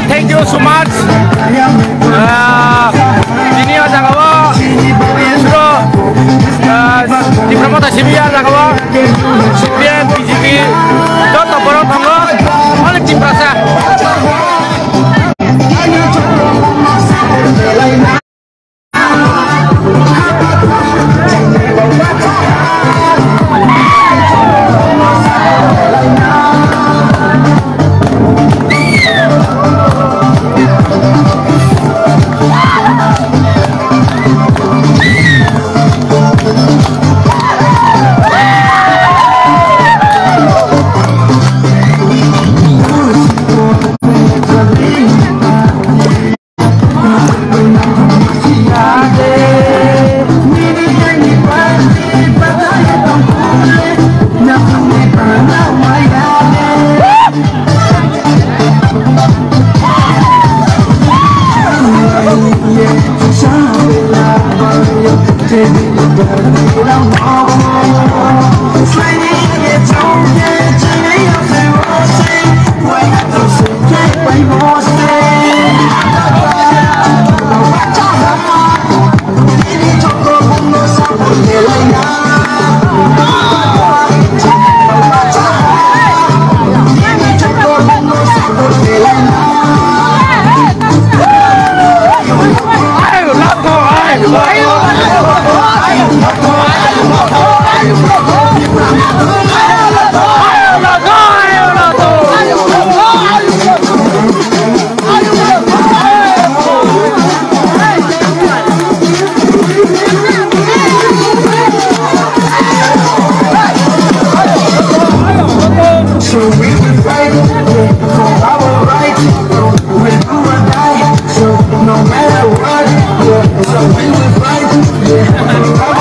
Thank you so much. Ini ada kawan sudah di promosi Sibia ada kawan Sibia BJP contoh borong tangga oleh tim rasa. So we will fight for our rights. We'll do or die. So no matter what, so we will fight.